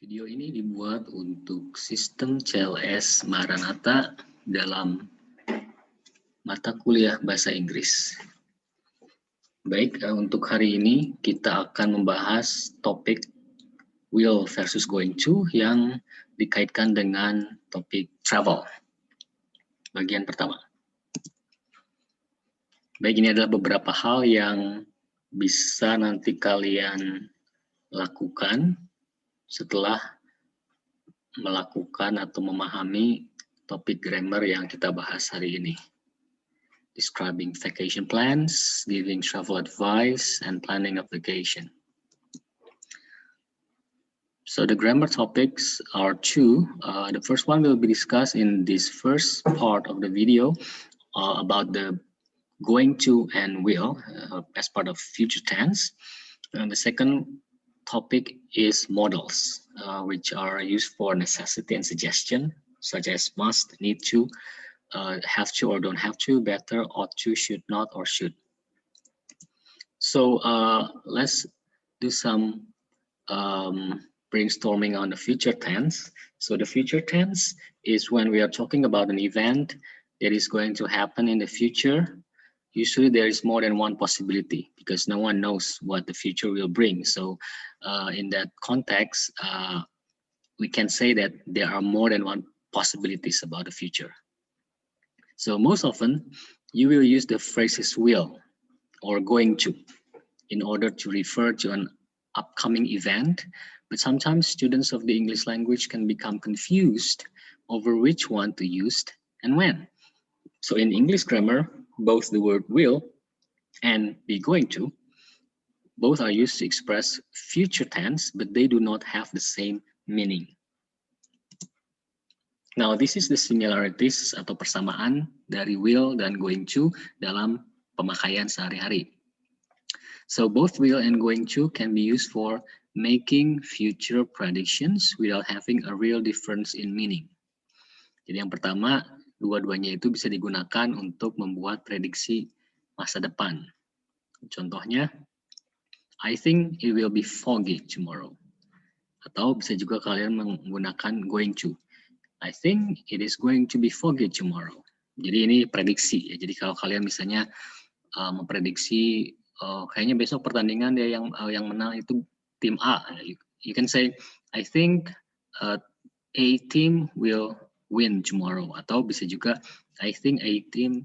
Video ini dibuat untuk sistem CLS Maranatha dalam mata kuliah Bahasa Inggris. Baik, untuk hari ini kita akan membahas topik will versus going to yang dikaitkan dengan topik travel. Bagian pertama. Baik, ini adalah beberapa hal yang bisa nanti kalian lakukan setelah melakukan atau memahami topik grammar yang kita bahas hari ini. Describing vacation plans, giving travel advice, and planning a vacation. So the grammar topics are two. The first one will be discussed in this first part of the video about the going to and will as part of future tense. And the second topic is modals, which are used for necessity and suggestion, such as must, need to, have to or don't have to, better, ought to, should not, or should. So let's do some brainstorming on the future tense. So the future tense is when we are talking about an event that is going to happen in the future. Usually there is more than one possibility because no one knows what the future will bring. So in that context, we can say that there are more than one possibilities about the future. So most often, you will use the phrases will or going to in order to refer to an upcoming event. But sometimes students of the English language can become confused over which one to use and when. So in English grammar, both the word will and be going to, both are used to express future tense, but they do not have the same meaning. Now, this is the similarities atau persamaan dari will dan going to dalam pemakaian sehari-hari. So both will and going to can be used for making future predictions without having a real difference in meaning. Jadi yang pertama, dua-duanya itu bisa digunakan untuk membuat prediksi masa depan. Contohnya, I think it will be foggy tomorrow. Atau bisa juga kalian menggunakan going to. I think it is going to be foggy tomorrow. Jadi ini prediksi ya. Jadi kalau kalian misalnya memprediksi kayaknya besok pertandingan dia yang menang itu tim A. You can say I think A team will win tomorrow, atau bisa juga I think a team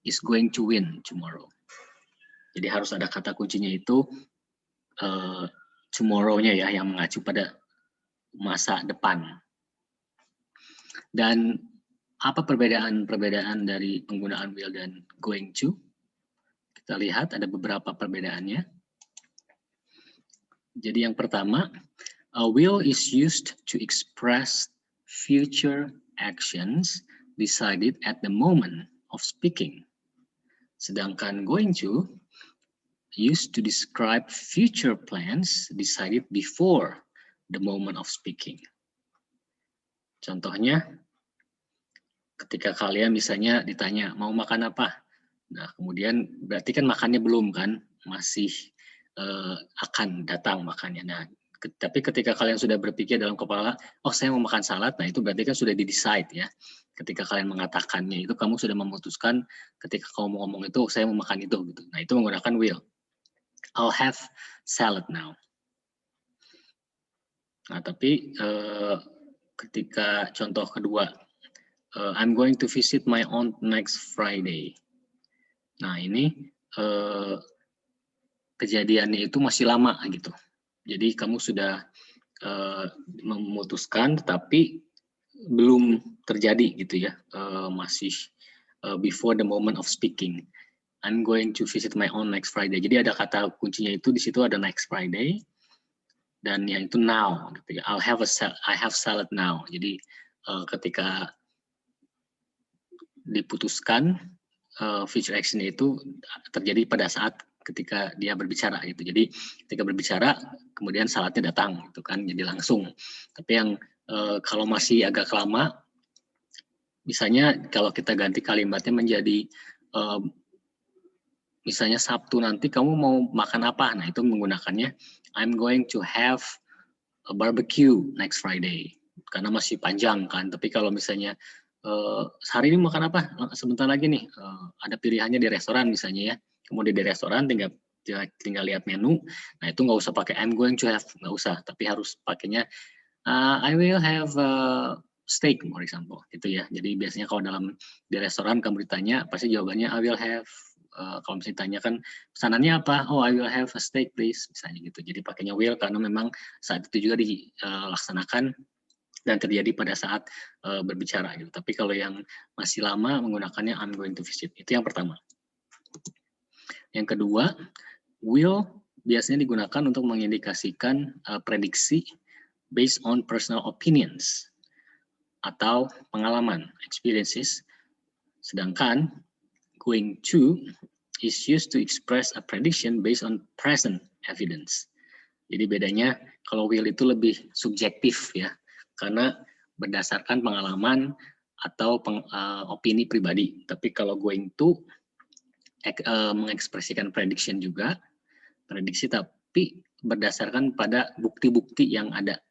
is going to win tomorrow. Jadi harus ada kata kuncinya itu tomorrow-nya ya, yang mengacu pada masa depan. Dan apa perbedaan dari penggunaan will dan going to? Kita lihat ada beberapa perbedaannya. Jadi yang pertama, will is used to express future actions decided at the moment of speaking. Sedangkan going to used to describe future plans decided before the moment of speaking. Contohnya, ketika kalian misalnya ditanya mau makan apa, nah kemudian berarti kan makannya belum kan, masih akan datang makannya. Nah, tapi ketika kalian sudah berpikir dalam kepala, oh saya mau makan salad, nah itu berarti kan sudah di-decide ya. Ketika kalian mengatakannya itu, kamu sudah memutuskan ketika kamu mau ngomong itu, saya mau makan itu. Gitu. Nah itu menggunakan will. I'll have salad now. Nah tapi ketika contoh kedua, I'm going to visit my aunt next Friday. Nah ini kejadiannya itu masih lama gitu. Jadi kamu sudah memutuskan, tetapi belum terjadi gitu ya, masih before the moment of speaking. I'm going to visit my aunt next Friday. Jadi ada kata kuncinya itu di situ ada next Friday dan yang itu now. Gitu ya. I have salad now. Jadi ketika diputuskan future action itu terjadi pada saat ketika dia berbicara gitu. Jadi ketika berbicara kemudian saladnya datang gitu kan, jadi langsung. Tapi yang kalau masih agak lama, misalnya kalau kita ganti kalimatnya menjadi misalnya Sabtu nanti kamu mau makan apa? Nah itu menggunakannya I'm going to have barbecue next Friday, karena masih panjang kan. Tapi kalau misalnya hari ini makan apa? Sebentar lagi nih, ada pilihannya di restoran misalnya ya. Kemudian di restoran tinggal lihat menu. Nah itu nggak usah pakai I'm going to have, nggak usah. Tapi harus pakainya I will have steak, for example, gitu ya. Jadi biasanya kalau di restoran kamu ditanya, pasti jawabannya I will have. Kalau misalnya ditanya kan pesanannya apa? Oh, I will have a steak, please, misalnya gitu. Jadi pakainya will karena memang saat itu juga dilaksanakan dan terjadi pada saat berbicara gitu. Tapi kalau yang masih lama menggunakannya I'm going to visit. Itu yang pertama. Yang kedua, will biasanya digunakan untuk mengindikasikan prediksi based on personal opinions atau pengalaman, experiences. Sedangkan going to is used to express a prediction based on present evidence. Jadi bedanya kalau will itu lebih subjektif ya, karena berdasarkan pengalaman atau opini pribadi. Tapi kalau going to mengekspresikan prediction juga, prediksi tapi berdasarkan pada bukti-bukti yang ada.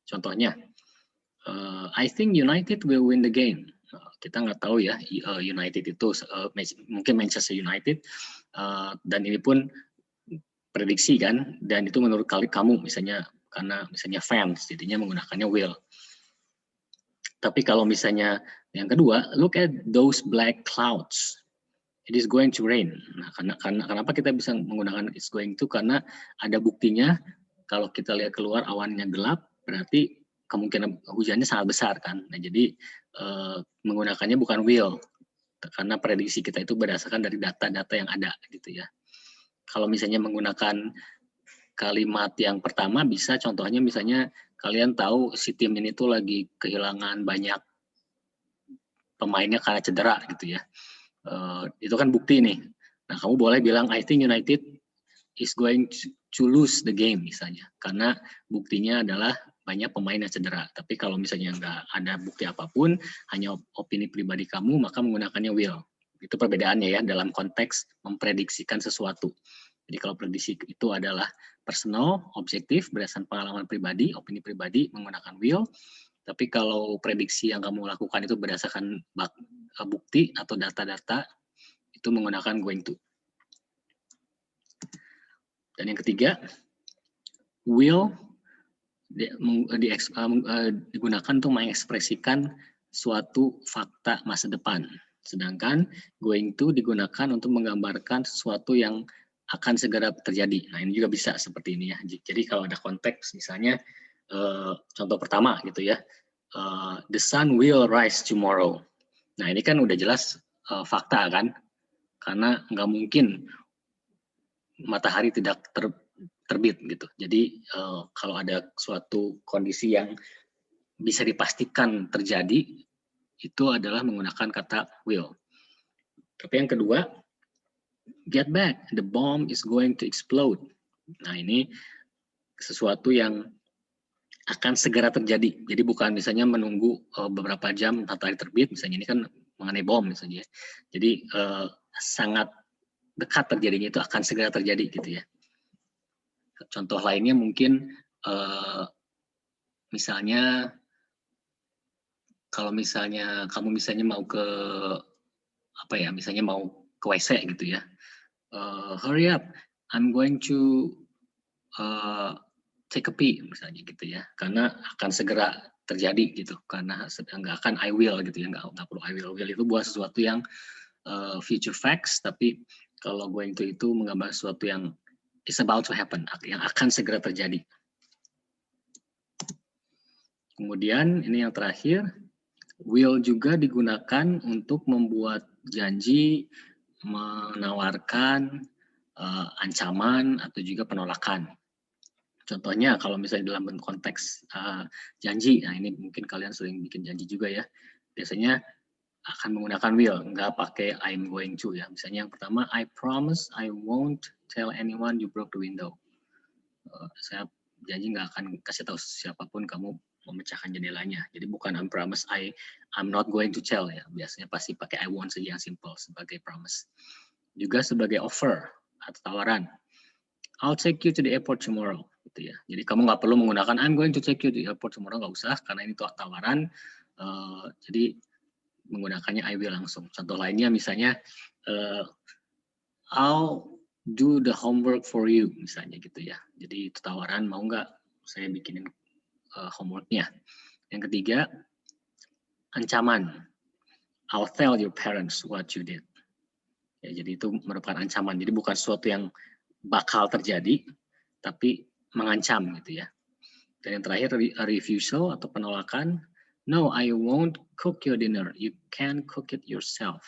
Contohnya, I think United will win the game. Kita nggak tahu ya United itu mungkin Manchester United dan ini pun prediksi kan, dan itu menurut kamu misalnya karena misalnya fans jadinya menggunakannya will. Tapi kalau misalnya yang kedua, look at those black clouds, it is going to rain. Nah, kenapa kita bisa menggunakan it's going to, karena ada buktinya. Kalau kita lihat keluar awannya gelap, berarti kemungkinan hujannya sangat besar kan. Nah jadi menggunakannya bukan will, karena prediksi kita itu berdasarkan dari data-data yang ada gitu ya. Kalau misalnya menggunakan kalimat yang pertama bisa, contohnya misalnya kalian tahu si tim ini tuh lagi kehilangan banyak pemainnya karena cedera gitu ya. Itu kan bukti nih. Nah kamu boleh bilang I think United is going to lose the game misalnya, karena buktinya adalah banyak pemain yang cedera. Tapi kalau misalnya nggak ada bukti apapun, hanya opini pribadi kamu, maka menggunakannya will. Itu perbedaannya ya dalam konteks memprediksikan sesuatu. Jadi kalau prediksi itu adalah personal, objektif, berdasarkan pengalaman pribadi, opini pribadi, menggunakan will. Tapi kalau prediksi yang kamu lakukan itu berdasarkan bukti atau data-data, itu menggunakan going to. Dan yang ketiga, will digunakan untuk mengekspresikan suatu fakta masa depan. Sedangkan going to digunakan untuk menggambarkan sesuatu yang akan segera terjadi. Nah ini juga bisa seperti ini ya. Jadi kalau ada konteks misalnya contoh pertama gitu ya, the sun will rise tomorrow. Nah ini kan udah jelas fakta kan, karena nggak mungkin matahari tidak terbit gitu. Jadi kalau ada suatu kondisi yang bisa dipastikan terjadi, itu adalah menggunakan kata will. Tapi yang kedua, get back, the bomb is going to explode. Nah ini sesuatu yang akan segera terjadi. Jadi bukan misalnya menunggu beberapa jam matahari terbit, misalnya ini kan mengenai bom misalnya. Jadi sangat dekat terjadinya, itu akan segera terjadi gitu ya. Contoh lainnya mungkin misalnya kalau misalnya kamu mau ke apa ya, misalnya mau ke WC gitu ya, hurry up, I'm going to take a pee misalnya gitu ya, karena akan segera terjadi gitu, karena nggak akan I will gitu ya, nggak perlu I will itu buat sesuatu yang future facts, tapi kalau going to itu menggambar sesuatu yang is about to happen, yang akan segera terjadi. Kemudian ini yang terakhir, will juga digunakan untuk membuat janji, menawarkan ancaman atau juga penolakan. Contohnya kalau misalnya dalam konteks janji, nah ini mungkin kalian sering bikin janji juga ya. Biasanya akan menggunakan will, nggak pakai I'm going to ya. Misalnya yang pertama, I promise I won't tell anyone you broke the window. Saya janji nggak akan kasih tahu siapapun kamu memecahkan jendelanya. Jadi bukan I promise I'm not going to tell ya. Biasanya pasti pakai I won't saja yang simple sebagai promise. Juga sebagai offer atau tawaran. I'll take you to the airport tomorrow. gitu ya. Jadi kamu nggak perlu menggunakan I'm going to take you to the airport tomorrow, nggak usah, karena ini tawaran. Jadi menggunakannya I will langsung. Contoh lainnya misalnya I'll do the homework for you misalnya gitu ya. Jadi itu tawaran, mau nggak saya bikinin homeworknya. Yang ketiga, ancaman. I'll tell your parents what you did. Ya, jadi itu merupakan ancaman. Jadi bukan sesuatu yang bakal terjadi, tapi mengancam gitu ya. Dan yang terakhir, a refusal atau penolakan. No, I won't cook your dinner. You can cook it yourself.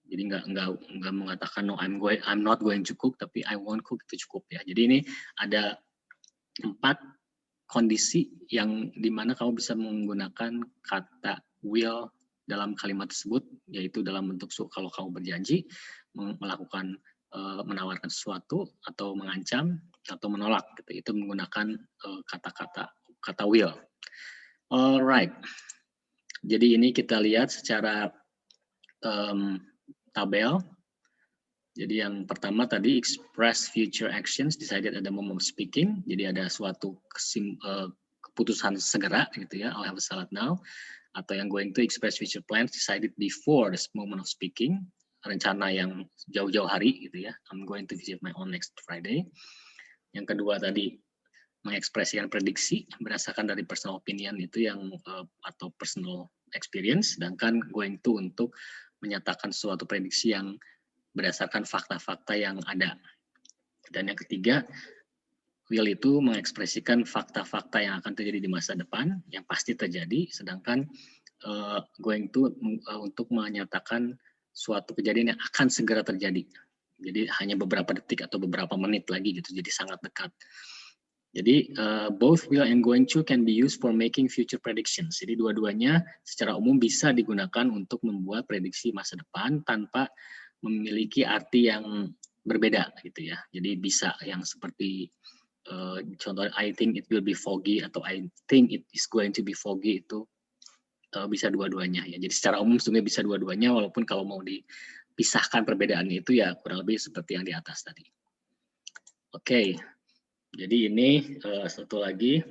Jadi nggak mengatakan no, I'm not going to cook, tapi I won't cook, itu cukup ya. Jadi ini ada 4 kondisi yang dimana kamu bisa menggunakan kata will dalam kalimat tersebut, yaitu dalam bentuk kalau kamu berjanji, melakukan menawarkan sesuatu, atau mengancam, atau menolak. Gitu. Itu menggunakan kata will. Alright. Jadi ini kita lihat secara tabel. Jadi yang pertama tadi, express future actions decided at the moment of speaking. Jadi ada suatu keputusan segera gitu ya, I'll have a salad now. Atau yang going to express future plans decided before the moment of speaking. Rencana yang jauh-jauh hari gitu ya, I'm going to visit my own next Friday. Yang kedua tadi, mengekspresikan prediksi berdasarkan dari personal opinion itu yang atau personal experience, sedangkan going to untuk menyatakan suatu prediksi yang berdasarkan fakta-fakta yang ada. Dan yang ketiga, will itu mengekspresikan fakta-fakta yang akan terjadi di masa depan, yang pasti terjadi, sedangkan going to untuk menyatakan suatu kejadian yang akan segera terjadi. Jadi hanya beberapa detik atau beberapa menit lagi gitu, jadi sangat dekat. Jadi both will and going to can be used for making future predictions. Jadi dua-duanya secara umum bisa digunakan untuk membuat prediksi masa depan tanpa memiliki arti yang berbeda gitu ya. Jadi bisa yang seperti contoh I think it will be foggy atau I think it is going to be foggy, itu bisa dua-duanya ya. Jadi secara umum sebenarnya bisa dua-duanya, walaupun kalau mau dipisahkan perbedaannya itu ya kurang lebih seperti yang di atas tadi. Oke. Jadi ini satu lagi,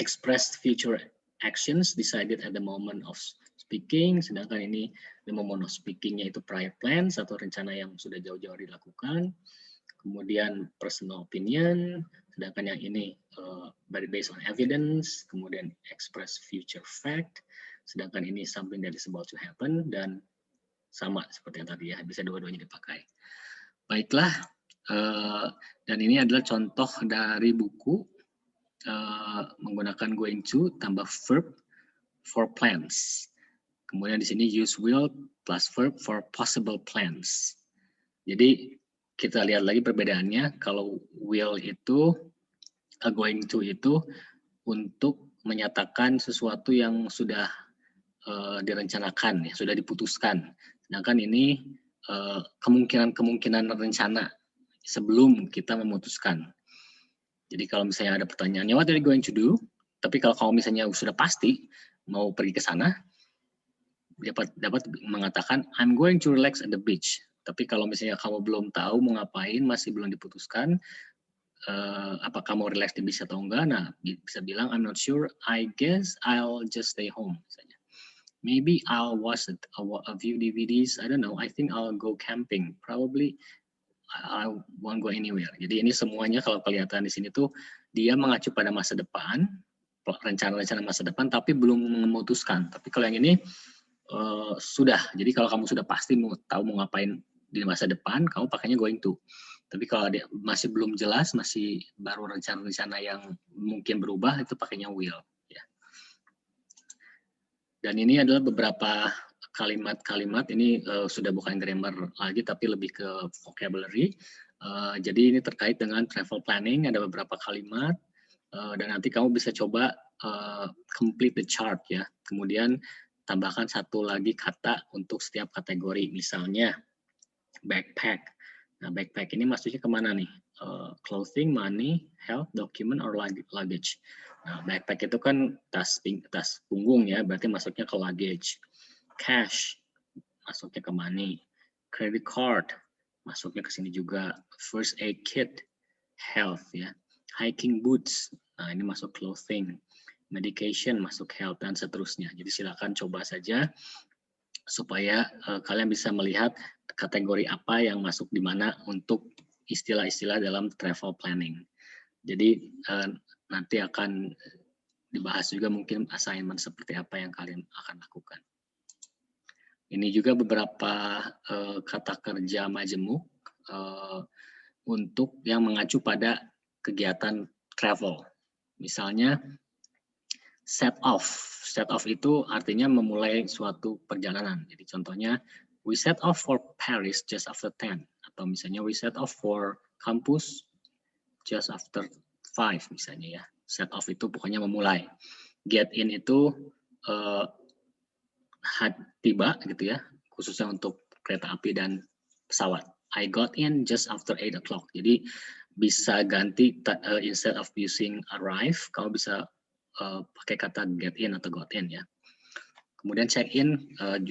expressed future actions decided at the moment of speaking, sedangkan ini the moment of speaking-nya itu prior plans atau rencana yang sudah jauh-jauh dilakukan. Kemudian personal opinion, sedangkan yang ini based on evidence, kemudian express future fact, sedangkan ini something that is about to happen, dan sama seperti yang tadi ya, bisa dua-duanya dipakai. Baiklah, dan ini adalah contoh dari buku menggunakan going to tambah verb for plans. Kemudian di sini use will plus verb for possible plans. Jadi kita lihat lagi perbedaannya. Kalau will itu, going to itu untuk menyatakan sesuatu yang sudah direncanakan, ya, sudah diputuskan. Sedangkan ini kemungkinan rencana sebelum kita memutuskan. Jadi kalau misalnya ada pertanyaannya, what are you going to do? Tapi kalau kamu misalnya sudah pasti mau pergi ke sana, dapat mengatakan I'm going to relax at the beach. Tapi kalau misalnya kamu belum tahu mau ngapain, masih belum diputuskan, apakah mau relax di beach atau enggak, nah bisa bilang I'm not sure, I guess I'll just stay home misalnya. Maybe I'll watch a few DVDs, I don't know, I think I'll go camping, probably I won't go anywhere. Jadi ini semuanya kalau kelihatan di sini tuh dia mengacu pada masa depan, rencana-rencana masa depan, tapi belum memutuskan. Tapi kalau yang ini sudah. Jadi kalau kamu sudah pasti mau tahu mau ngapain di masa depan, kamu pakainya going to. Tapi kalau masih belum jelas, masih baru rencana-rencana yang mungkin berubah, itu pakainya will. Ya. Dan ini adalah beberapa kalimat-kalimat, ini sudah bukan grammar lagi, tapi lebih ke vocabulary. Jadi ini terkait dengan travel planning, ada beberapa kalimat, dan nanti kamu bisa coba complete the chart ya. Kemudian tambahkan satu lagi kata untuk setiap kategori, misalnya backpack. Nah, backpack ini maksudnya kemana nih? Clothing, money, health, document, or luggage. Nah, backpack itu kan tas punggung ya, berarti masuknya ke luggage. Cash, masuknya ke money. Credit card, masuknya ke sini juga. First aid kit, health ya. hiking boots. Nah, ini masuk clothing. Medication masuk health dan seterusnya. Jadi silakan coba saja supaya kalian bisa melihat kategori apa yang masuk di mana untuk istilah-istilah dalam travel planning. Jadi nanti akan dibahas juga mungkin assignment seperti apa yang kalian akan lakukan. Ini juga beberapa kata kerja majemuk untuk yang mengacu pada kegiatan travel. Misalnya set off. Set off itu artinya memulai suatu perjalanan. Jadi contohnya, we set off for Paris just after 10. Atau misalnya we set off for campus just after 5 misalnya ya. Set off itu pokoknya memulai. Get in itu tiba gitu ya, khususnya untuk kereta api dan pesawat. I got in just after 8 o'clock. Jadi bisa ganti instead of using arrive, kamu bisa pakai kata get in atau got in ya. Kemudian check in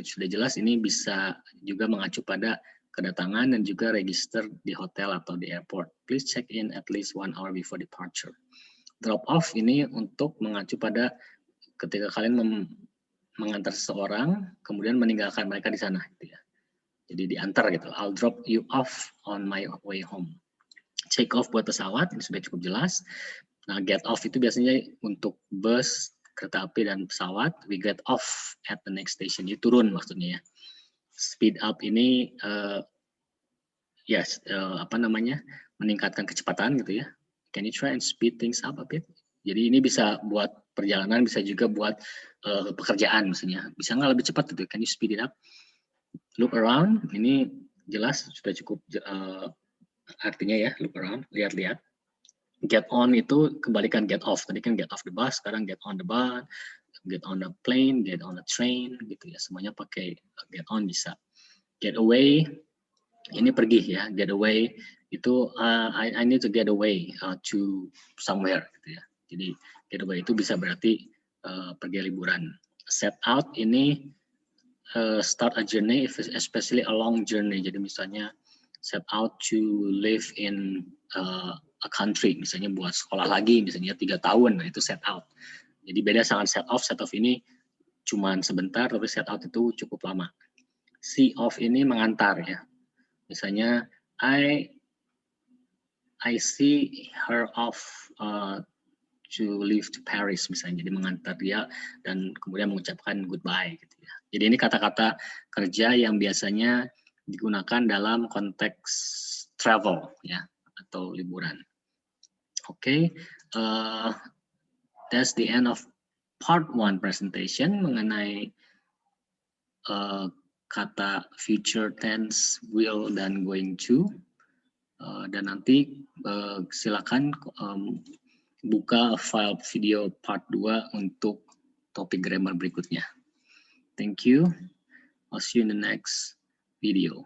sudah jelas ini bisa juga mengacu pada kedatangan dan juga register di hotel atau di airport. Please check in at least 1 hour before departure. Drop off ini untuk mengacu pada ketika kalian mengantar seseorang, kemudian meninggalkan mereka di sana, gitu ya. Jadi diantar gitu. I'll drop you off on my way home. Take off buat pesawat, ini sudah cukup jelas. Nah, get off itu biasanya untuk bus, kereta api, dan pesawat. We get off at the next station. Ini turun maksudnya ya. Speed up ini, meningkatkan kecepatan gitu ya. Can you try and speed things up a bit? Jadi ini bisa buat perjalanan, bisa juga buat pekerjaan maksudnya. Bisa nggak lebih cepat gitu? Can you speed it up? Look around, ini jelas sudah cukup artinya ya, look around, lihat-lihat. Get on itu kebalikan get off. Tadi kan get off the bus, sekarang get on the bus, get on the plane, get on the train, gitu ya. Semuanya pakai get on bisa. Get away, ini pergi ya. Get away itu I need to get away to somewhere, gitu ya. Jadi get away itu bisa berarti pergi liburan. Set out ini start a journey, especially a long journey. Jadi misalnya set out to live in a country, misalnya buat sekolah lagi, misalnya 3 tahun, nah itu set out. Jadi beda sama set off ini cuman sebentar, tapi set out itu cukup lama. See off ini mengantar ya. Misalnya I see her off to leave to Paris misalnya, jadi mengantar dia dan kemudian mengucapkan goodbye gitu ya. Jadi ini kata-kata kerja yang biasanya digunakan dalam konteks travel ya atau liburan. Oke, that's the end of part 1 presentation mengenai kata future tense, will, dan going to. Dan nanti silakan buka file video part 2 untuk topik grammar berikutnya. Thank you. I'll see you in the next video.